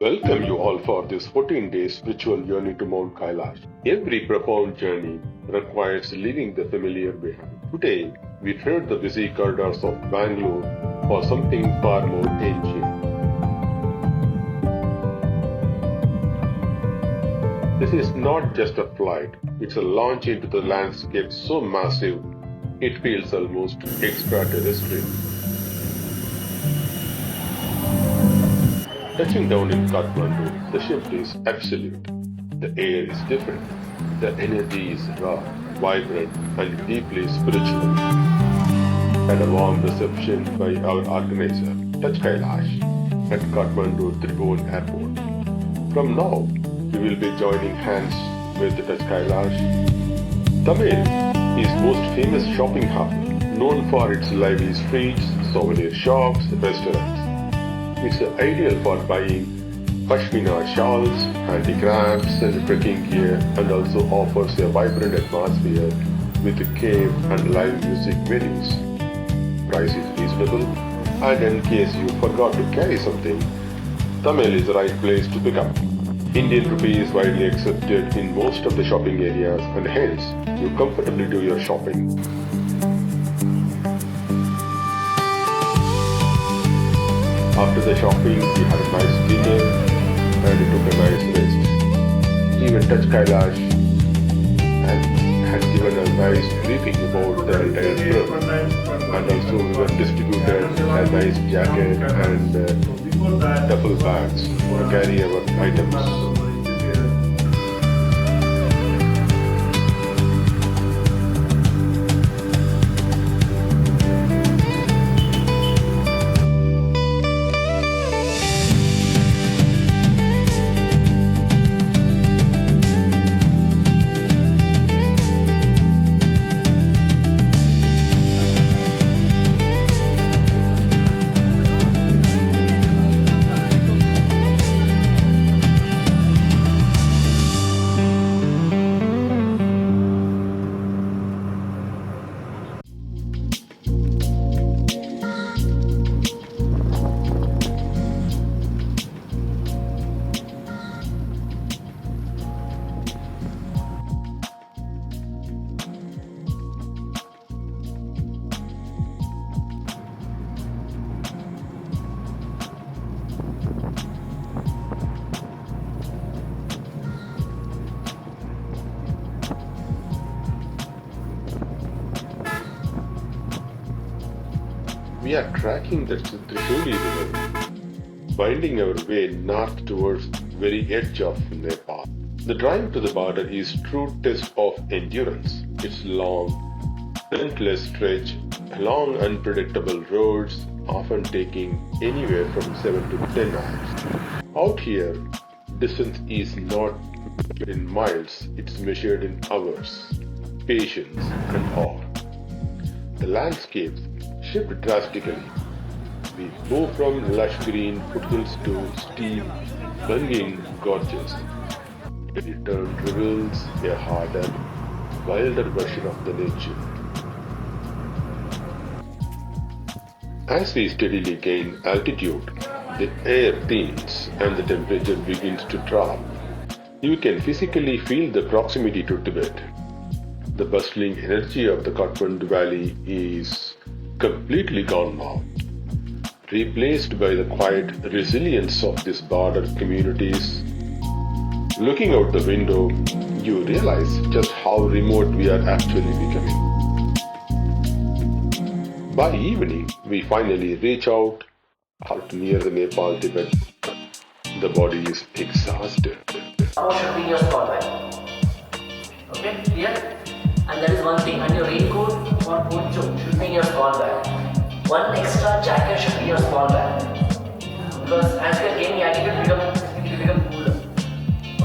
Welcome you all for this 14-day spiritual journey to Mount Kailash. Every profound journey requires leaving the familiar behind. Today, we tread the busy corridors of Bangalore for something far more ancient. This is not just a flight, it's a launch into the landscape so massive, it feels almost extraterrestrial. Touching down in Kathmandu, the shift is absolute. The air is different. The energy is raw, vibrant, and deeply spiritual. And a warm reception by our organizer, Touch Kailash, at Kathmandu Tribhuvan Airport. From now, we will be joining hands with Touch Kailash. Tamil is most famous shopping hub, known for its lively streets, souvenir shops, restaurants. It's ideal for buying pashmina shawls, handicrafts and trekking gear, and also offers a vibrant atmosphere with cave and live music venues. Price is reasonable, and in case you forgot to carry something, Tamil is the right place to pick up. Indian rupee is widely accepted in most of the shopping areas, and hence you comfortably do your shopping. After the shopping, we had a nice dinner and we took a nice rest. Even Touch Kailash had given a nice briefing about the entire trip, and also we were distributed a nice jacket and duffel bags to carry our items. We are tracking the Trishuli River, winding our way north towards very edge of Nepal. The drive to the border is true test of endurance. It's long, relentless stretch along unpredictable roads, often taking anywhere from 7 to 10 hours. Out here, distance is not measured in miles, it's measured in hours, patience and awe. The landscapes shift drastically. We move from lush green foothills to steep, plunging gorges. The return reveals a harder, wilder version of the nature. As we steadily gain altitude, the air thins and the temperature begins to drop. You can physically feel the proximity to Tibet. The bustling energy of the Kathmandu Valley is completely gone now, replaced by the quiet resilience of these border communities. Looking out the window, you realize just how remote we are actually becoming. By evening, we finally reach out near the Nepal-Tibet. The body is exhausted. How should be your small bag? Okay, clear? And that is one thing. And your raincoat or poncho should be in your small bag. One extra jacket should be in your small bag. Because as you are gaining altitude, it will become cooler.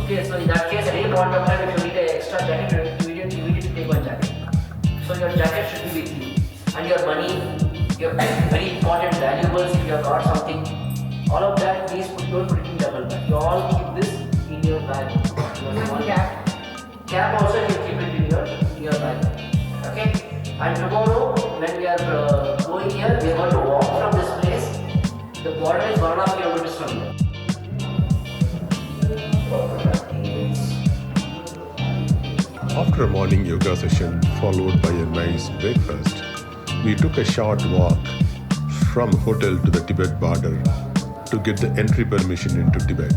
Okay, so in that case, at any point of time, if you need an extra jacket, you need to take one jacket. So your jacket should be with you. And your money, your very important valuables, if you have got something, all of that, please don't put it in double bag. You all keep this in your bag. Your small cap. Cap also you keep it in your bag. Okay? And tomorrow when we are going here, we are going to walk from this place. The border is 1.5 kilometers from here. After a morning yoga session followed by a nice breakfast, we took a short walk from hotel to the Tibet border to get the entry permission into Tibet.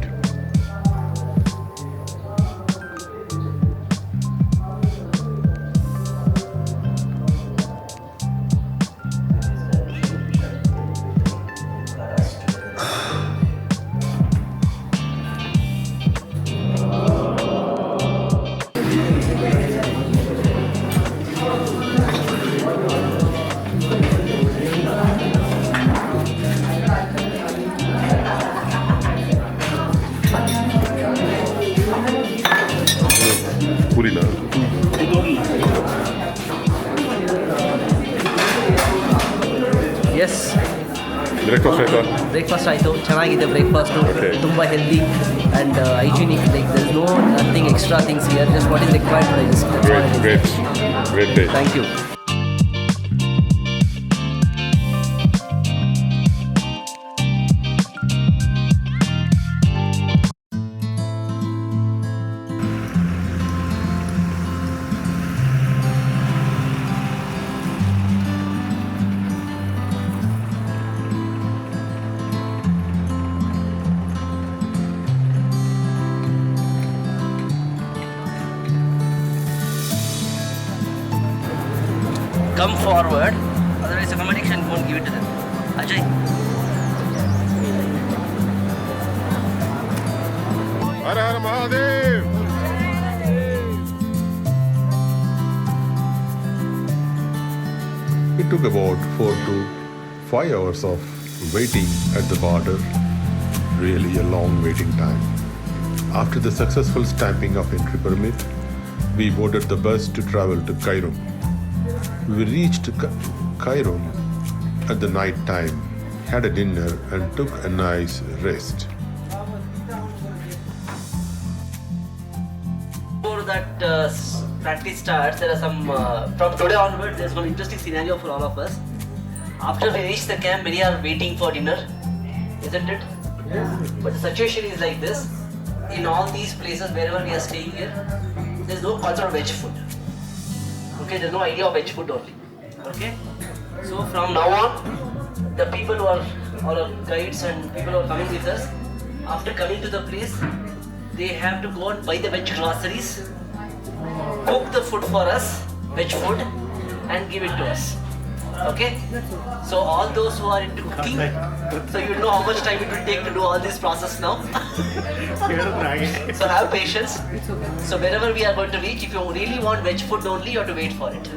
Purina. Yes. Breakfast ಆಯಿತು ಚೆನ್ನಾಗಿದೆ breakfast Okay. ತುಂಬ healthy and hygienic like there is no nothing extra things here just what is required for this Great day. Thank you Come forward, otherwise accommodation won't give it to them. Ajay. Har Har Mahadev! It took about 4 to 5 hours of waiting at the border, really a long waiting time. After the successful stamping of entry permit, we boarded the bus to travel to Cairo. We reached Cairo at the night time, had a dinner and took a nice rest. Before that practice starts, there are some, from today onwards, there's one interesting scenario for all of us. After we reach the camp, many are waiting for dinner, isn't it? Yes. But the situation is like this. In all these places, wherever we are staying here, there's no culture of veg food. Okay, there's no idea of veg food only. Okay, so from now on, the people who are all our guides and people who are coming with us, after coming to the place, they have to go and buy the veg groceries, cook the food for us, veg food, and give it to us. Okay, so all those who are into cooking, so you know how much time it will take to do all this process now. So have patience. So wherever we are going to reach, if you really want veg food only, you have to wait for it.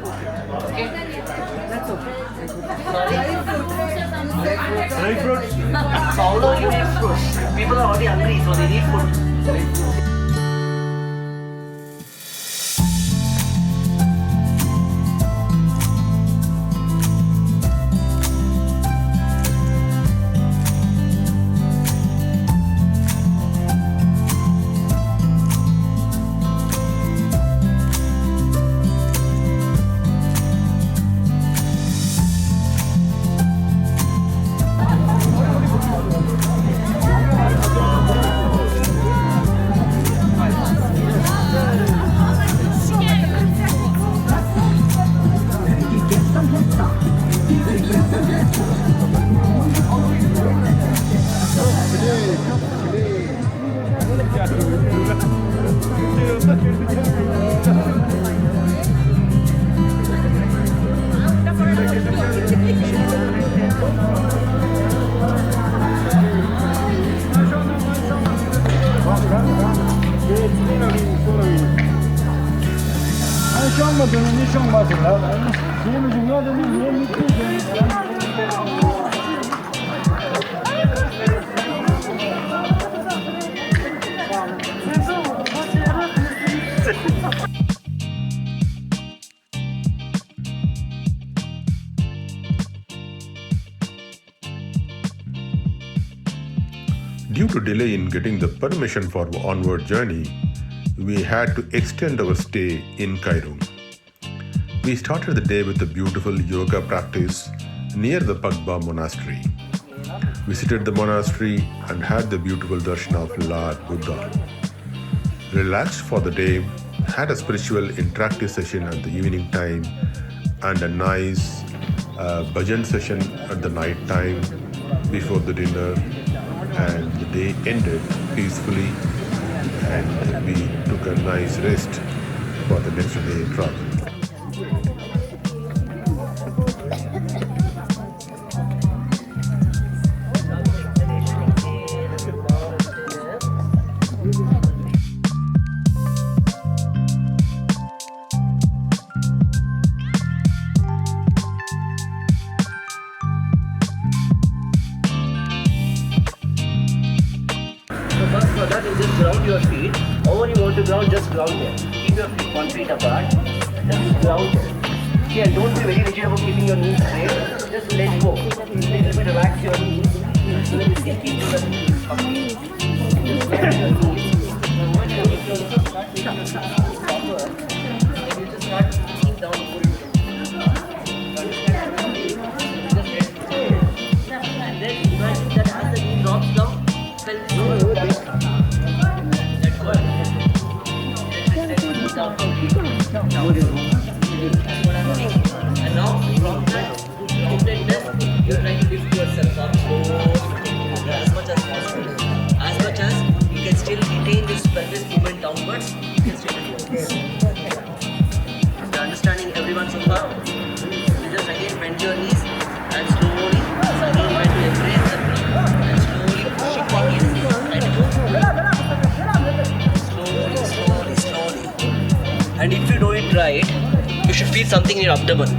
Okay? That's okay. Sorry? Dry fruits. So how long you need fruits? People are already hungry, so they need food. Due to delay in getting the permission for onward journey, we had to extend our stay in Cairo. We started the day with a beautiful yoga practice near the Pagba monastery. Visited the monastery and had the beautiful darshan of Lord Buddha. Relaxed for the day had a spiritual interactive session at the evening time and a nice bhajan session at the night time before the dinner, and the day ended peacefully and we took a nice rest for the next day travel. For that, you just ground your feet. However you want to ground, just ground them. Keep your feet 1 feet apart. Just ground them. See, and don't be very rigid about keeping your knees straight. Just let go. Little bit relax your knees. So that you sink into the knees. Just relax your knees. When you keep your knees proper, then you just start sinking down fully. Just let go. And then imagine that as the knee drops down, fell slow down. And now from that groundedness, you're trying to lift yourself up slowly as much as possible. As much as you can still retain this pelvis movement downwards, you can still do this. Is the understanding everyone so far? You just again bend your knees and slowly again try to embrace the knee and slowly pushing the knees and go slowly. And if you do it right, you should feel something in your abdomen.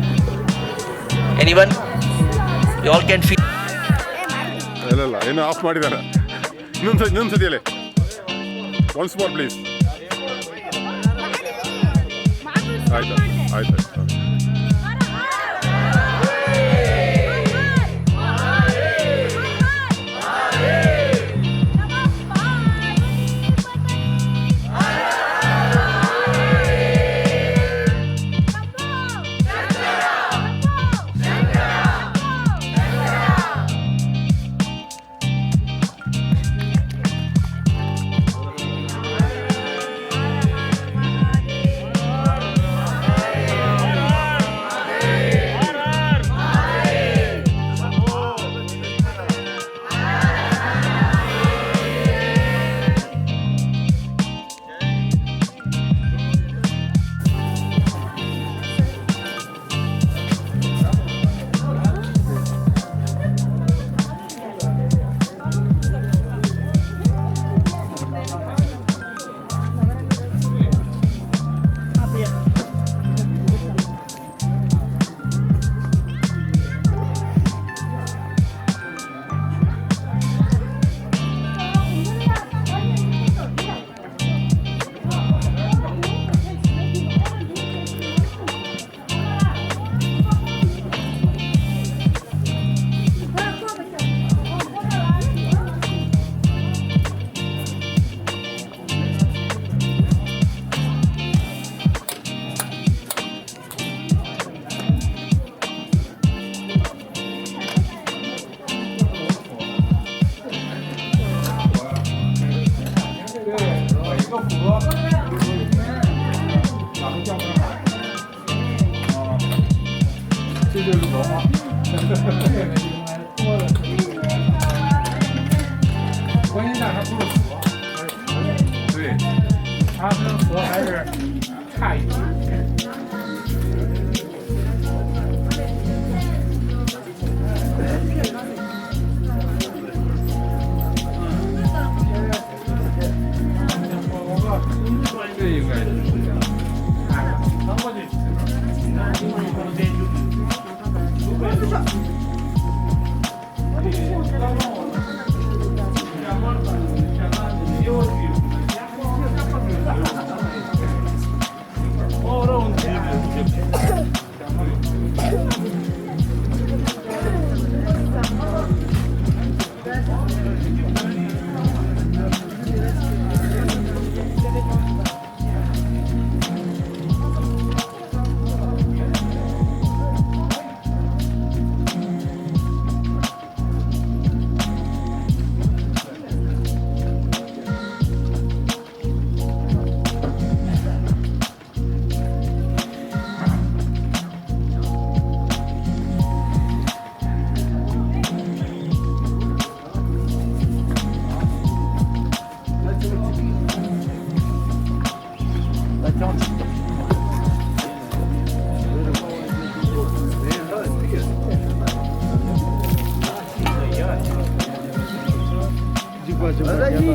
Anyone? You all can feel. ಅಲ್ಲ ಏನು of ಮಾಡಿದಾರ ಇನ್ನೊಂದು ಸತಿಯಲ್ಲೇ once more please. ಆಯ್ತು ಆಯ್ತು.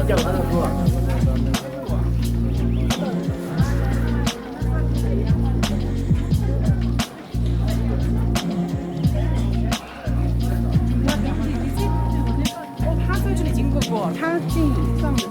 他在这里经过过，他进上面。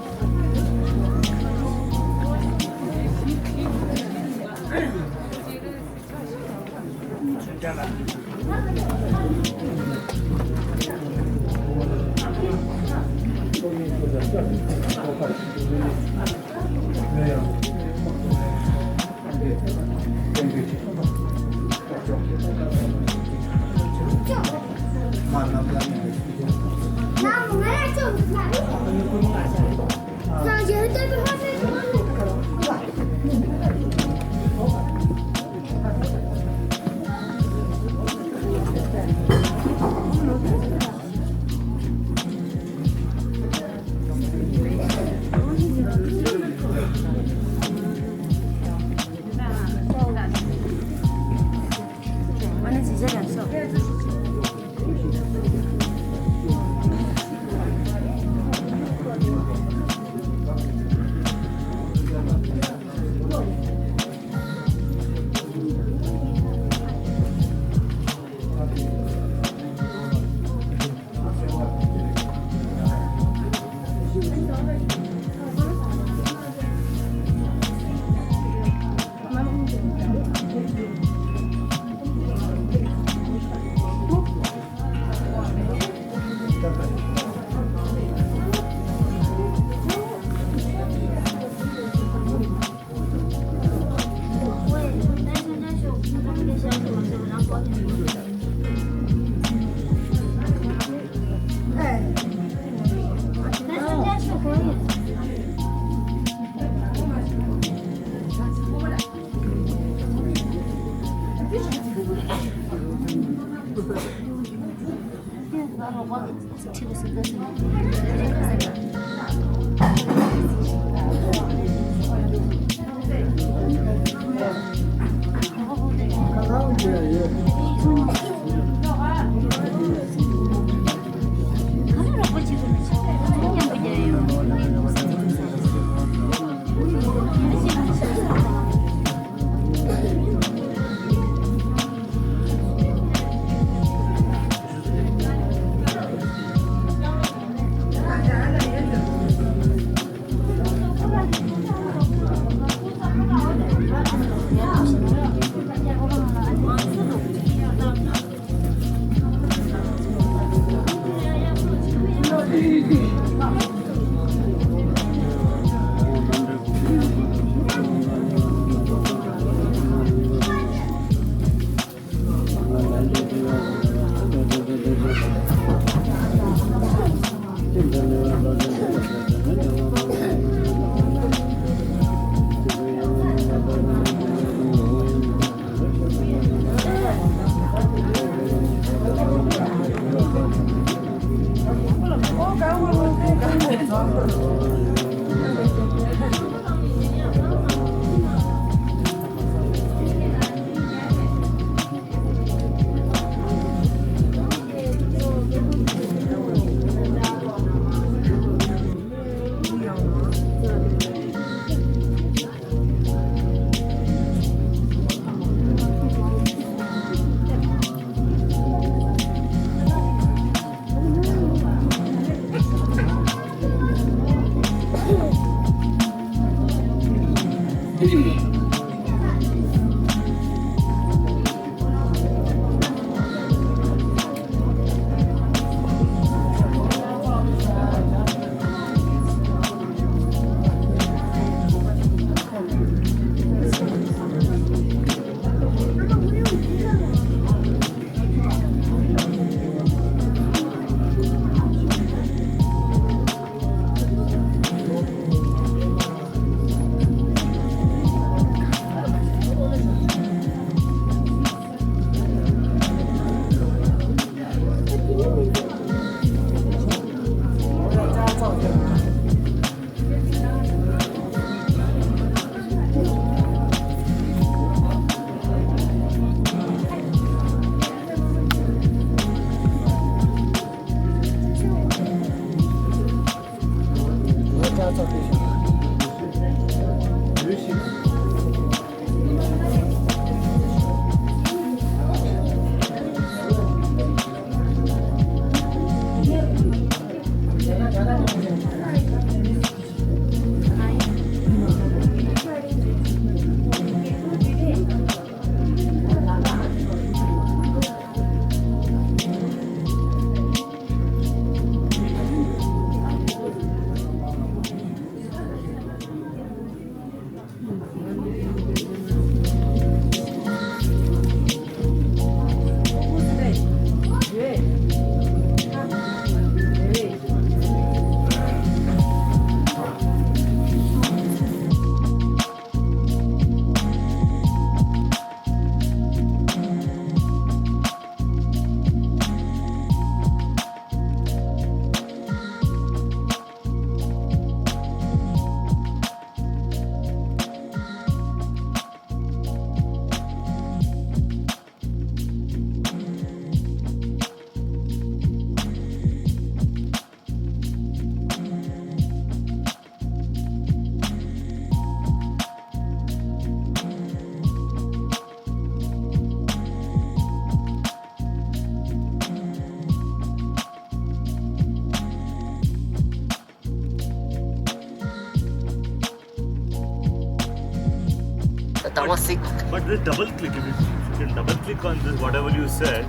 Tamasic. But this double click, if you can double click on this, whatever you said,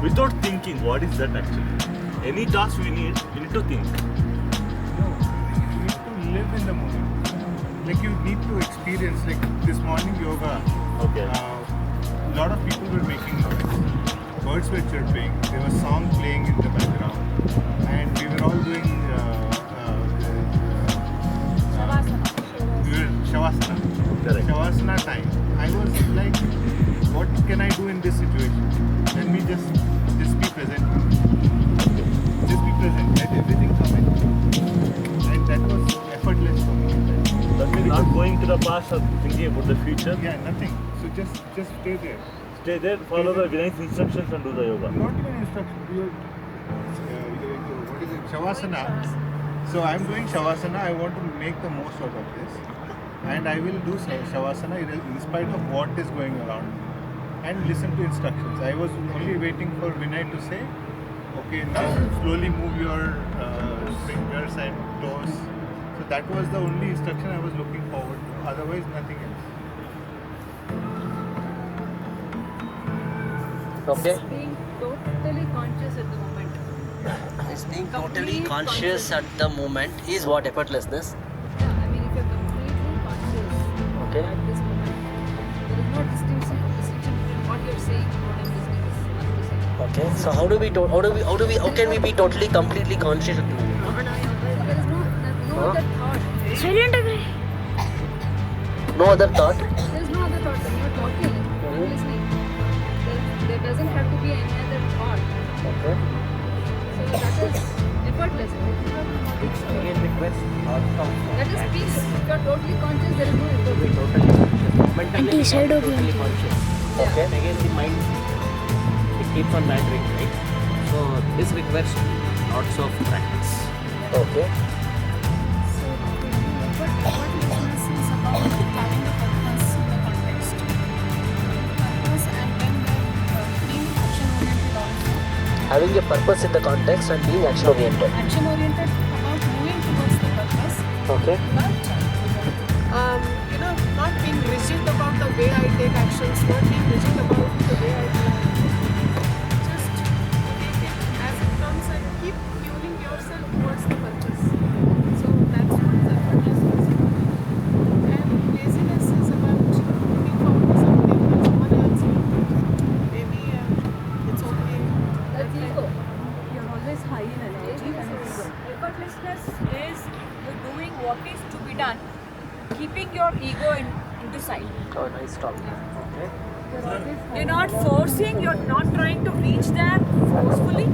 without thinking, what is that actually? Any task we need to think. No, you need to live in the moment. Like you need to experience, like this morning yoga. Okay. A lot of people were making noise. Birds were chirping. There was song playing in the background, and we were all doing Shavasana. Correct. Shavasana time. I was like, what can I do in this situation? Let me just be present. Just be present. Let everything come in. And that was effortless for me. That means not going to the past or thinking about the future. Yeah, nothing. So just stay there. Stay there, follow the Vinay's instructions and do the yoga. Not even instruction. You're going to, what is it? Shavasana. So I'm doing Shavasana. I want to make the most out of this. And I will do Shavasana in spite of what is going around me. And listen to instructions. I was only waiting for Vinay to say, okay, now slowly move your fingers and toes. So that was the only instruction I was looking forward to. Otherwise, nothing else. Okay. Being totally conscious at the moment. It's being totally conscious at the moment is what effortlessness. Yeah, I mean, if you're completely conscious Okay. at this moment, there is no distinction between what you're saying and what I'm listening is. Okay. So how can we be totally completely conscious at the moment? There is no other thought. No other thought. There is no other thought. When you're talking, I'm listening. There doesn't have to be any other thought. Okay. So that is effortless. Again request outcome. That is peace. If you're totally conscious, there is no effort. Mentally totally conscious. Okay. Again, the mind, it keeps on wandering, right? So this requires lots of practice. Okay. So, effortlessness is about having a purpose in the context. Purpose and then being action-oriented also. Having a purpose in the context and being action oriented. Action-oriented about moving towards the purpose, Okay. but not being rigid about the way I take actions, not being rigid about the way I do. Just take it as it comes and keep fueling yourself towards the purpose. So that's what the effortlessness is about. And laziness is about looking forward to something that someone else will do. Maybe it's okay. That's ego. You're always high in energy. Effortlessness Is you're doing what is to be done, keeping your ego into sight. Oh, nice talk. Okay. You're not forcing, you're not trying to reach there forcefully.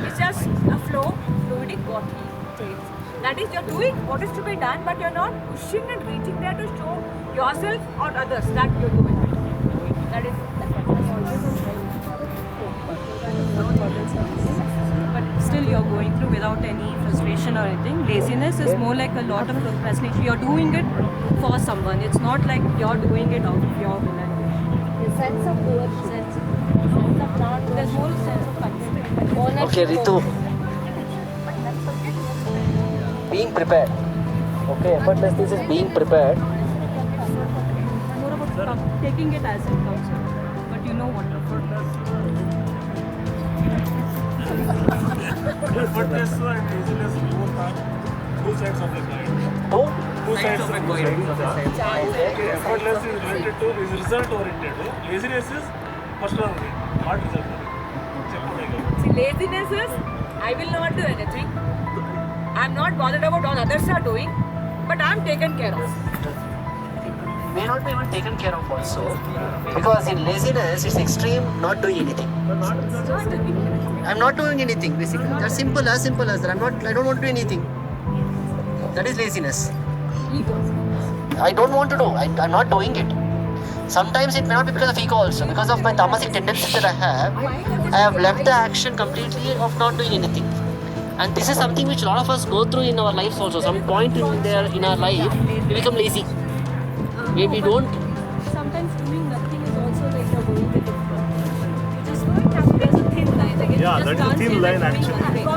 It's just a flow, fluidic what it takes. That is, you're doing what is to be done, but you're not pushing and reaching there to show yourself or others that you're doing it. That is effortless. But still you're going through without any frustration or anything. Laziness is more like a lot of procrastination. You're doing it for someone. It's not like you're doing it out of your will and wish. A sense of ownership. There's more sense of control. Okay, Ritu. Being prepared. Okay, effortlessness is being prepared. More about taking it as it comes. But you know what? Effortless and laziness both are two sides of the coin. Oh, Two sides of the coin. Effortless is related to is result oriented. Laziness is first oriented, not result oriented. See, laziness is I will not do anything. I'm not bothered about what others are doing, but I'm taken care of. may not be even taken care of also. Because in laziness, it's extreme not doing anything. I'm not doing anything basically. That's simple as that. I don't want to do anything. That is laziness. I don't want to do. I'm not doing it. Sometimes it may not be because of ego also. Because of my tamasic tendencies that I have left the action completely of not doing anything. And this is something which a lot of us go through in our lives also. Some point in our life, we become lazy. We don't. Sometimes doing nothing is also like you're going with the flow. You just don't have, there's a thin line. Like Yeah, that is a thin line actually. No.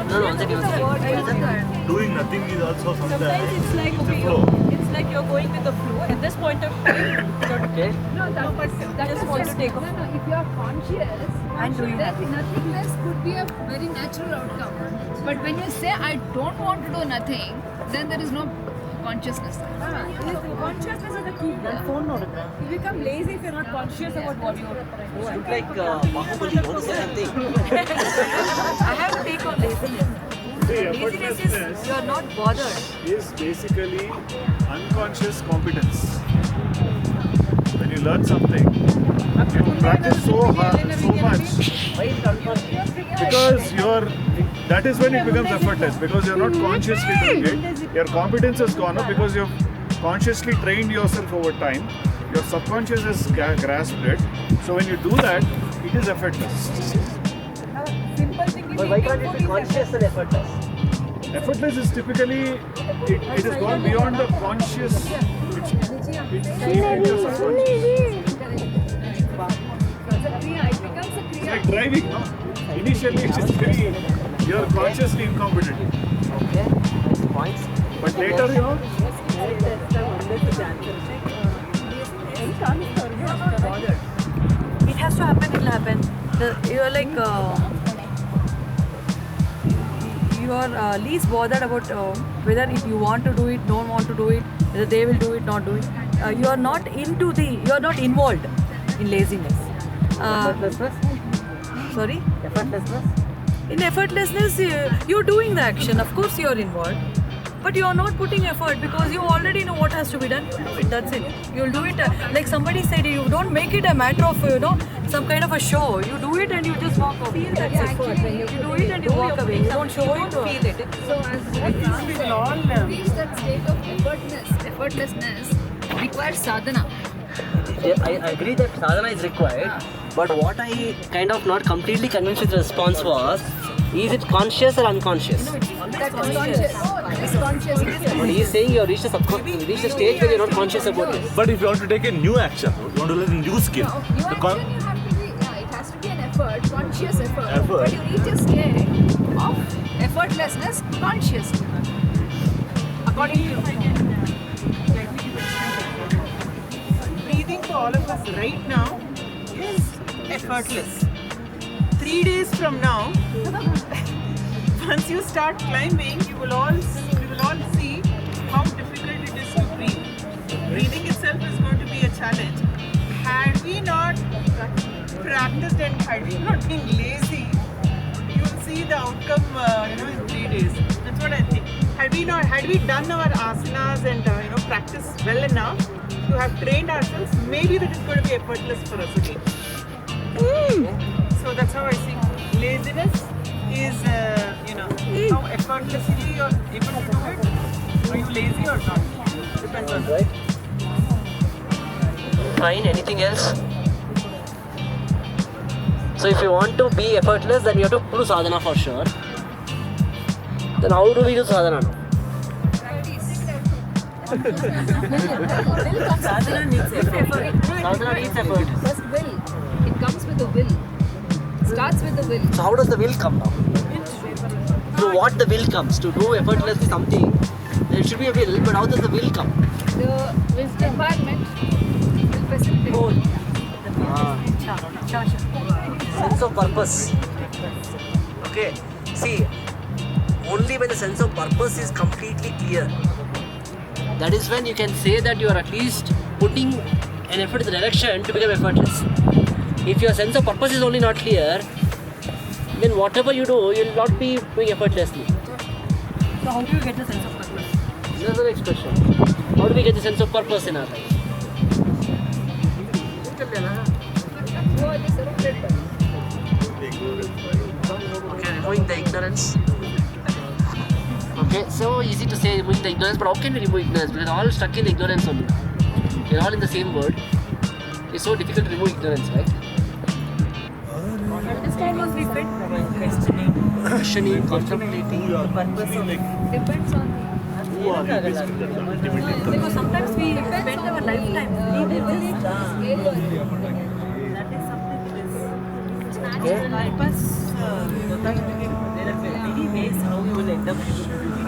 Doing nothing is also sometimes Sometimes it's like, okay, it's like you're going with the flow. At this point of time, Okay. No, that just is want to just, take no, off. no, if you are conscious, And doing then nothing. nothingness could be a very natural outcome. But when you say, I don't want to do nothing, then there is no consciousness. Consciousness is the key. You become lazy if you're not conscious about what you're doing. Look like Bahubali. You want to say something? I have to take on laziness. Laziness is you're not bothered. is basically unconscious competence. When you learn something, you practice so hard, so much, because that is when it becomes effortless, because you're not consciously doing it. Your competence has gone up because you've consciously trained yourself over time. Your subconscious has grasped it. So when you do that, it is effortless. Simple thing. But why can't it be conscious and effortless? Effortless is typically, it has gone beyond the conscious. It's your subconscious. It's like driving, no? Initially it is very, you're consciously incompetent. Okay. Points. But later, It has to happen, it'll happen. You're like, you are least bothered about whether if you want to do it, don't want to do it, whether they will do it, not do it. You are not involved in laziness. Effortlessness? Sorry? Effortlessness? In effortlessness, you're doing the action. Of course, you're involved. But you're not putting effort because you already know what has to be done. You do it. That's it. You'll do it. Like somebody said, you don't make it a matter of, some kind of a show. You do it and you just walk away. That's effort. You do it and you walk away. You don't show it or feel it. So as we all reach that state of effortlessness requires sadhana. I agree that sadhana is required, but what I kind of not completely convinced with the response was, is it conscious or unconscious? That is conscious. That is conscious. But he is saying you have reached a stage where you are not conscious about it. but if you want to take a new action, you want to learn a new skill, New the action you have to be, it has to be an effort, conscious effort. Effort. But you reach a state of effortlessness consciously. According to you. Breathing for all of us right now is effortless. 3 days from now, once you start climbing, we will all see how difficult it is to breathe. Breathing itself is going to be a challenge. Had we not practiced and had we not been lazy, you will see the outcome, in 3 days. That's what I think. Had we done our asanas and practiced well enough to have trained ourselves, maybe that is going to be effortless for us again. So that's how I see laziness is, how effortlessly you're able to do it. Are you lazy or not? Depends on Right? Fine, anything else? So if you want to be effortless, then you have to do sadhana for sure. Then how do we do sadhana now? Sadhana needs effort. Sadhana needs effort. First will. It comes with the will. Starts with the will. So how does the will come now? So what the will comes? To do effortlessly something, there should be a will, but how does the will come? The environment will facilitate. Sense of purpose. Okay. See, only when the sense of purpose is completely clear, that is when you can say that you are at least putting an effort in the direction to become effortless. If your sense of purpose is only not clear, then whatever you do, you will not be doing effortlessly. So how do you get the sense of purpose? That's the next question. How do we get the sense of purpose in our life? Okay, removing the ignorance. Okay, so easy to say removing the ignorance, but how can we remove ignorance? Because we're all stuck in ignorance only. We're all in the same word. It's so difficult to remove ignorance, right? This time was we fit questioning, Contemplating. the purpose of it. Depends on Because sometimes we spend our lifetime leaving this. That is something that is purpose. There are many ways how you will end up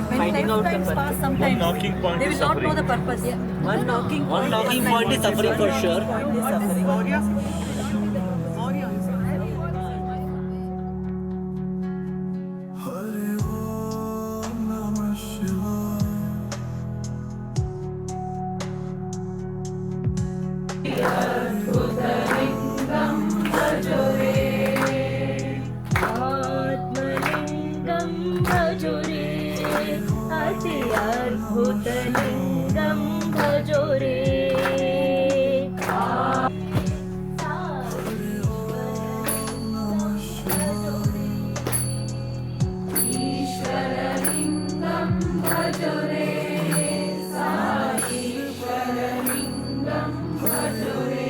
finding out the purpose. One knocking point They is will not know the suffering. purpose. One knocking One knocking point is suffering for sure. point is suffering. आत्मलिङ्गं भजो रे अति अद्भुतलिङ्गं भजो रे ईश्वरलिङ्गं भजो रे ईश्वरलिङ्गं भजो रे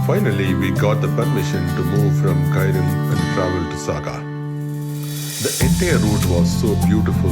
Finally, we got the permission to move from Kairum and travel to Saga. The entire route was so beautiful.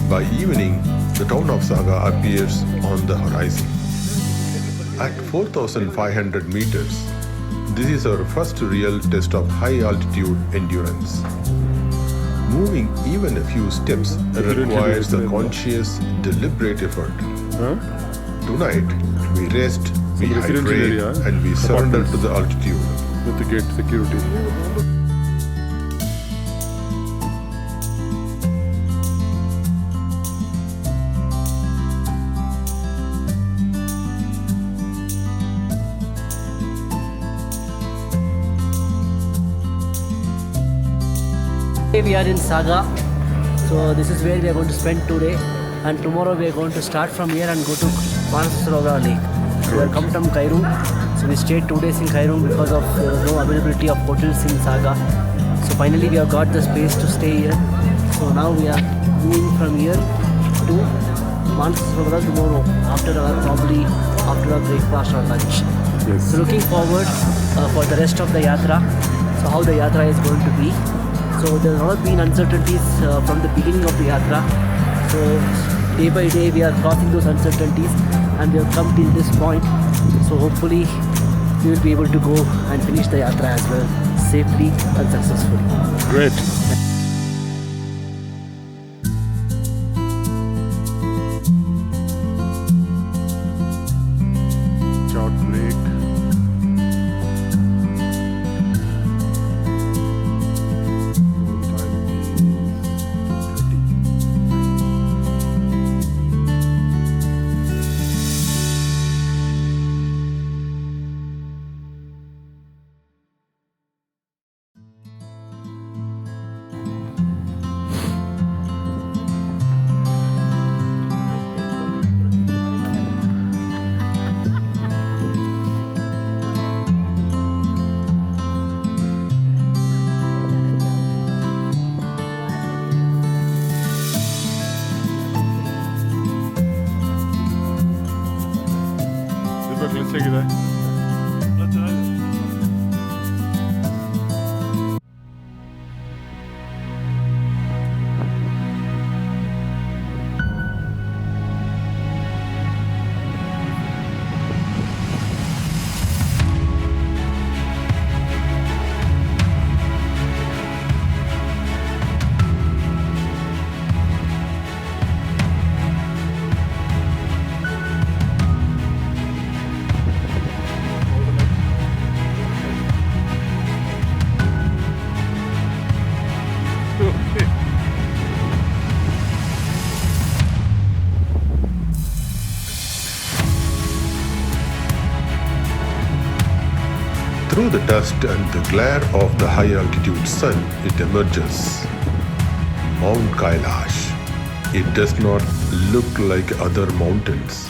By evening, the town of Saga appears on the horizon. At 4,500 meters, this is our first real test of high-altitude endurance. Moving even a few steps requires a conscious, deliberate effort. Tonight, we rest, we hydrate, and we surrender to the altitude. With the gate security. We are in Saga, so this is where we are going to spend today, and tomorrow we are going to start from here and go to Manasarovar lake. We are come from Kairum, so we stayed 2 days in Kairum because of no availability of hotels in Saga. So finally we have got the space to stay here. So now we are moving from here to Manasarovar tomorrow after our breakfast or lunch. Yes. So looking forward for the rest of the Yatra. So how the Yatra is going to be. So there have not been uncertainties from the beginning of the Yatra. So day by day we are crossing those uncertainties and we have come till this point. So hopefully we will be able to go and finish the Yatra as well, safely and successfully. Great. Short break. Let's take it there. Through the dust and the glare of the high altitude sun, it emerges. Mount Kailash. It does not look like other mountains.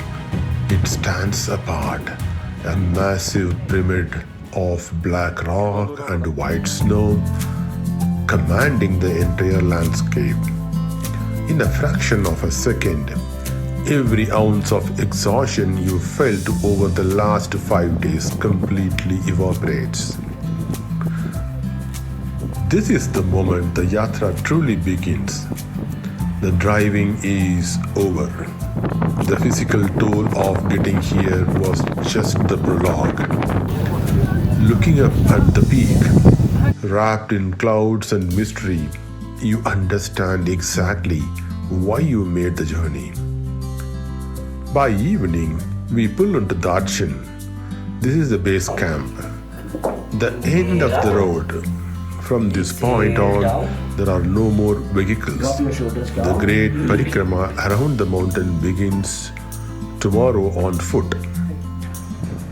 It stands apart, a massive pyramid of black rock and white snow, commanding the entire landscape. In a fraction of a second, every ounce of exhaustion you felt over the last 5 days completely evaporates. This is the moment the Yatra truly begins. The driving is over. The physical toll of getting here was just the prologue. Looking up at the peak, wrapped in clouds and mystery, you understand exactly why you made the journey. By evening, we pull into Darchen. This is the base camp, the end of the road. From this point on, there are no more vehicles. The great parikrama around the mountain begins tomorrow on foot.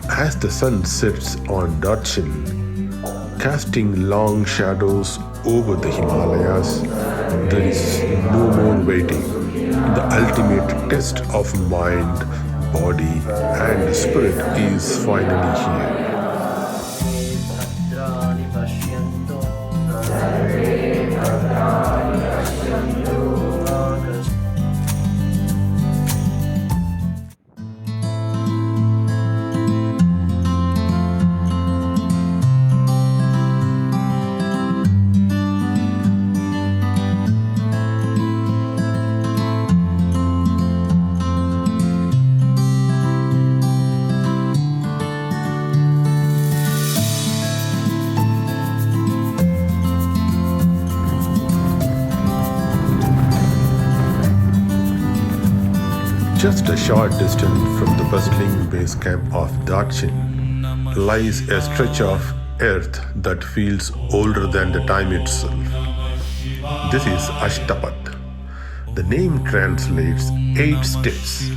As the sun sets on Darchen, casting long shadows over the Himalayas, there is no more waiting. The ultimate test of mind, body, and spirit is finally here. Just a short distance from the bustling base camp of Darchen lies a stretch of earth that feels older than the time itself. This is Ashtapat. The name translates 8 steps,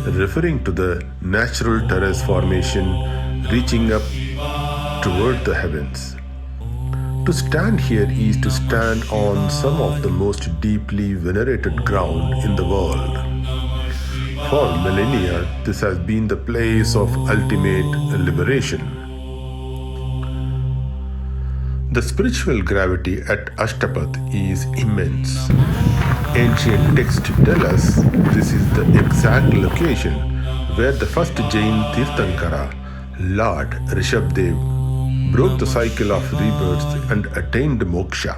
referring to the natural terrace formation reaching up toward the heavens. To stand here is to stand on some of the most deeply venerated ground in the world. For millennia, this has been the place of ultimate liberation. The spiritual gravity at Ashtapat is immense. Ancient texts tell us this is the exact location where the first Jain Tirthankara, Lord Rishabdev, broke the cycle of rebirths and attained moksha.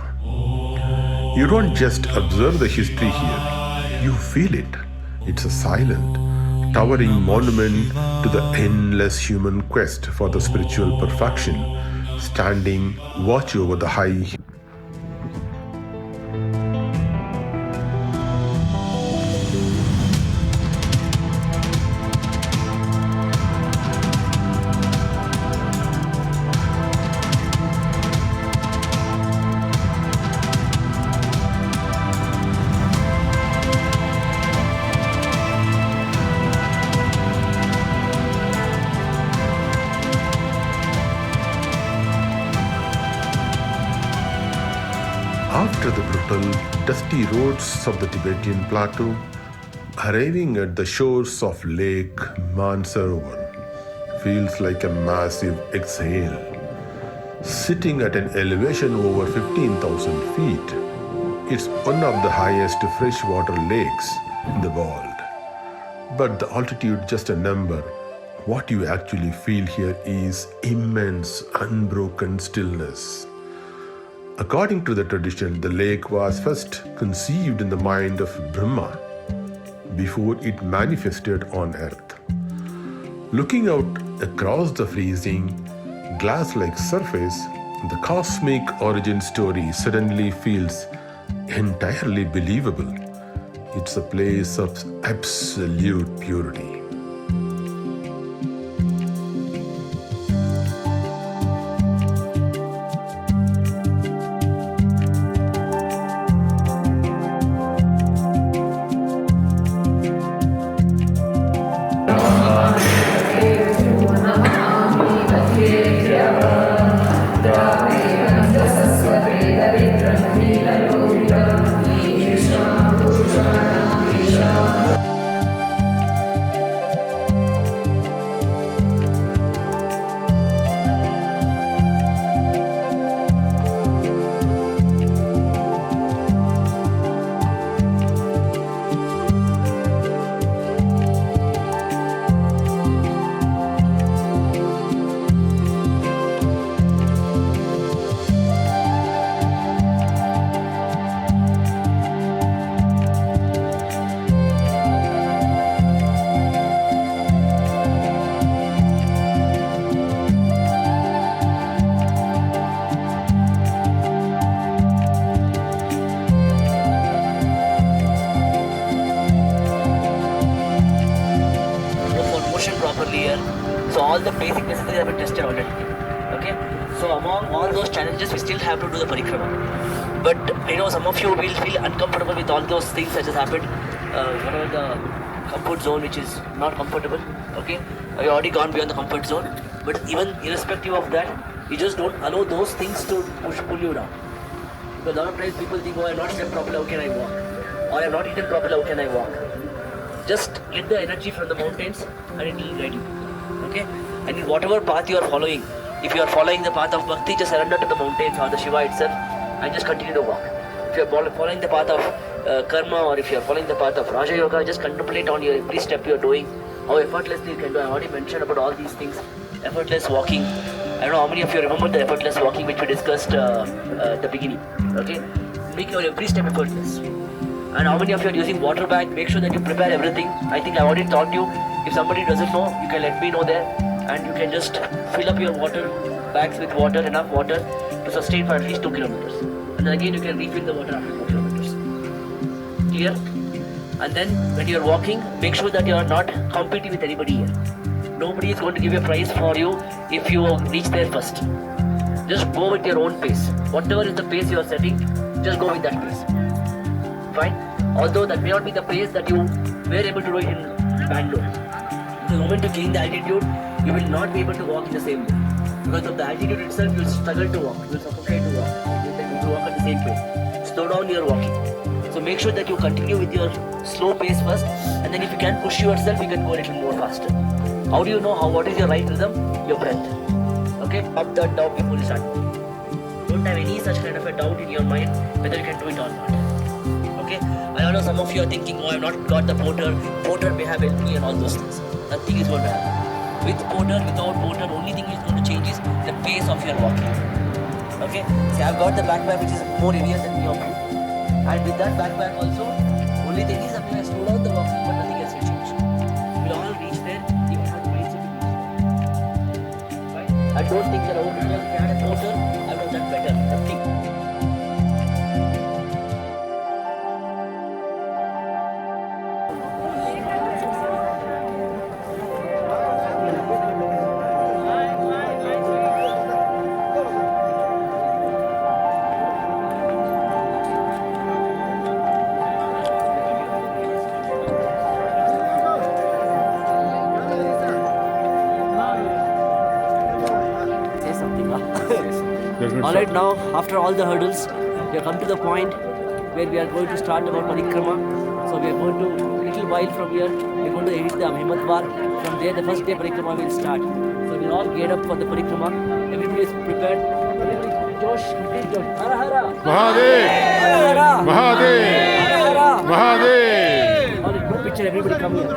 You don't just observe the history here, you feel it. It's a silent, towering monument to the endless human quest for the spiritual perfection, standing watch over the high. After the brutal, dusty roads of the Tibetan plateau, arriving at the shores of Lake Manasarovar feels like a massive exhale. Sitting at an elevation over 15,000 feet, it's one of the highest freshwater lakes in the world. But the altitude just a number. What you actually feel here is immense, unbroken stillness. According to the tradition, the lake was first conceived in the mind of Brahma before it manifested on earth. Looking out across the freezing, glass-like surface, the cosmic origin story suddenly feels entirely believable. It's a place of absolute purity. Namaste there. So all the basic necessities have been tested already. Okay. So among all those challenges, we still have to do the parikrama. But some of you will feel uncomfortable with all those things that has happened. Whatever the comfort zone, which is not comfortable. Okay. I've already gone beyond the comfort zone. But even irrespective of that, you just don't allow those things to pull you down. Because a lot of times people think, oh, I'm not slept properly, how can I walk? Or I'm not eaten properly, how can I walk? Just get the energy from the mountains and it will guide you. Okay? And in whatever path you are following, if you are following the path of bhakti, just surrender to the mountains or the Shiva itself and just continue to walk. If you are following the path of karma, or if you are following the path of Raja Yoga, just contemplate on your every step you are doing, how effortlessly you can do. I already mentioned about all these things. Effortless walking. I don't know how many of you remember the effortless walking which we discussed at the beginning. Okay? Make your every step effortless. And how many of you are using water bag? Make sure that you prepare everything. I think I already taught you. If somebody doesn't know, you can let me know there. And you can just fill up your water bags with water, enough water to sustain for at least 2 kilometers. And then again you can refill the water after 4 kilometers. Clear? And then when you are walking, make sure that you are not competing with anybody here. Nobody is going to give you a prize for you if you reach there first. Just go with your own pace. Whatever is the pace you are setting, just go with that pace. Fine? Although that may not be the pace that you were able to do it in Bangalore. The moment you gain the altitude, you will not be able to walk in the same way. Because of the altitude itself, you will struggle to walk. You will suffocate to walk. You will walk at the same pace. Slow down your walking. So make sure that you continue with your slow pace first, and then if you can push yourself, you can go a little more faster. How do you know what is your right rhythm? Your breath. Okay? Up that doubt before you start. Don't have any such kind of a doubt in your mind whether you can do it or not. Okay? I know some of you are thinking, oh, I have not got the porter. Porter may have helped me and all those things. Nothing is going to happen. With porter, without porter, only thing is going to change is the pace of your walking. Okay? See, I've got the backpack which is more heavier than your view. And with that backpack also, only thing is that I slow down the walking, but nothing else will change. We'll all reach there, even if we reach it. Right? I don't think that, oh, because we had a porter, I would have done better. Nothing. Alright, now after all the hurdles, we have come to the point where we are going to start our parikrama. So we are going to, a little while from here, we are going to hit the Narayan. From there, the first day parikrama will start. So we are all geared up for the parikrama. Everybody is prepared. Everybody, Josh, please Josh. Hara Hara! Mahadev! Hara Hara! Mahadev! Hara Hara! Mahadev! All right, good picture, everybody come here.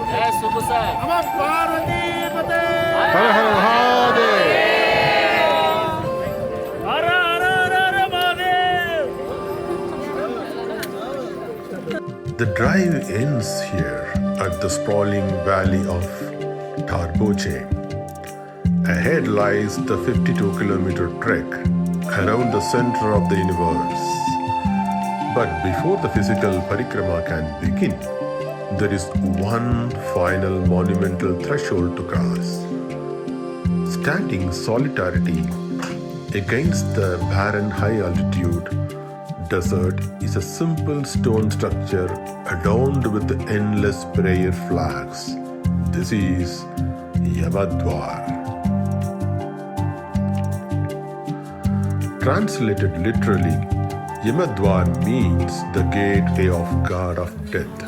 Yes, Super Sir. Har Har Mahadev! The drive ends here at the sprawling valley of Tarboche. Ahead lies the 52-kilometer trek around the center of the universe. But before the physical parikrama can begin, there is one final monumental threshold to cross. Standing solitarity against the barren high-altitude desert is a simple stone structure adorned with endless prayer flags. This is Yamadwar. Translated literally, Yamadwar means the gateway of God of death.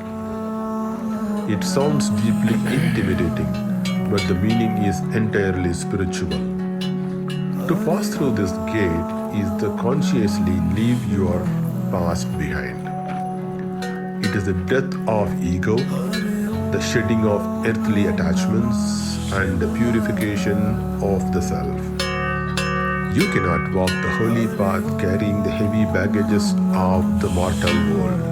It sounds deeply intimidating, but the meaning is entirely spiritual. To pass through this gate is to consciously leave your past behind. It is the death of ego, the shedding of earthly attachments, and the purification of the self. You cannot walk the holy path carrying the heavy baggages of the mortal world.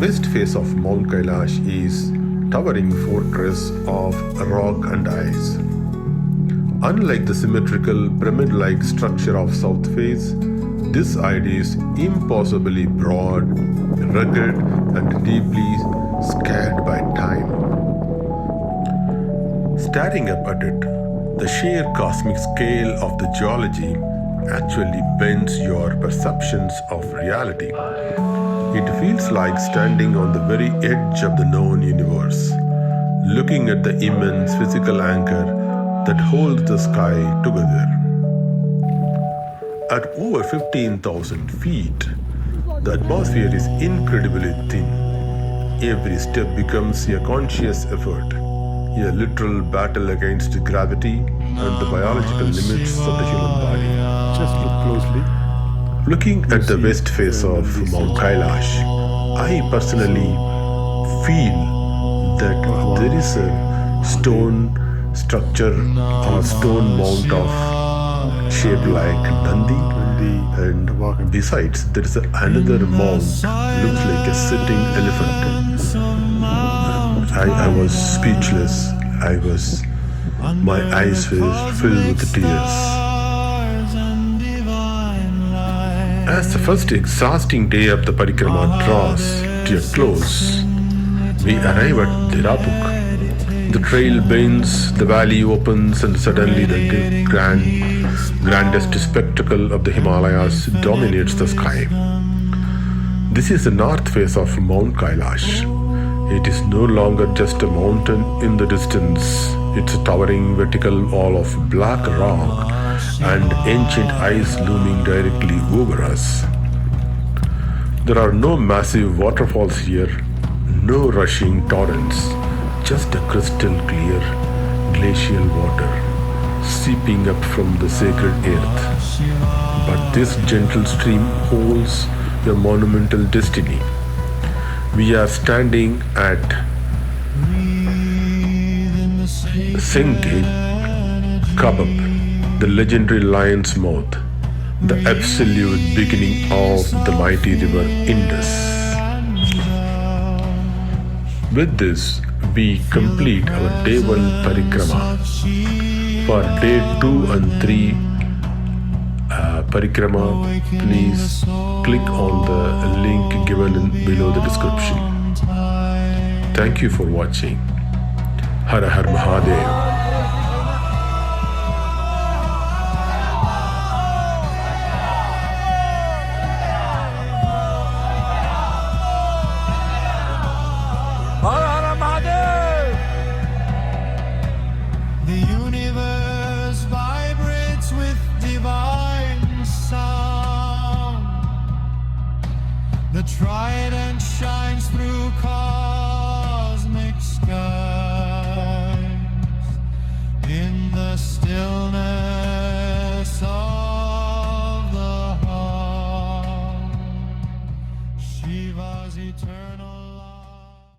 west face of Mount Kailash is towering fortress of rock and ice. Unlike the symmetrical pyramid-like structure of south face, this idea is impossibly broad, rugged, and deeply scarred by time. Staring up at it, the sheer cosmic scale of the geology actually bends your perceptions of reality. It feels like standing on the very edge of the known universe, looking at the immense physical anchor that holds the sky together. At over 15,000 feet, the atmosphere is incredibly thin. Every step becomes a conscious effort, a literal battle against gravity and the biological limits of the human body. Just look closely. Looking at the west face of Mount Kailash, I personally feel that there is a stone structure or stone mount of shaped like Nandi, and besides there is another mount looks like a sitting elephant. I was speechless. My eyes were filled with tears. As the first exhausting day of the parikrama draws to a close, we arrive at Dhirapuk. The trail bends, the valley opens, and suddenly the grandest spectacle of the Himalayas dominates the sky. This is the north face of Mount Kailash. It is no longer just a mountain in the distance. It's a towering vertical wall of black rock and ancient ice looming directly over us. There are no massive waterfalls here, no rushing torrents, just a crystal clear glacial water seeping up from the sacred earth. But this gentle stream holds a monumental destiny. We are standing at Sengate Kabab, the legendary lion's mouth, the absolute beginning of the mighty river Indus. With this, we complete our day 1 parikrama. For day 2 and 3 parikrama, please click on the link given below the description. Thank you for watching. Har Har Mahadev.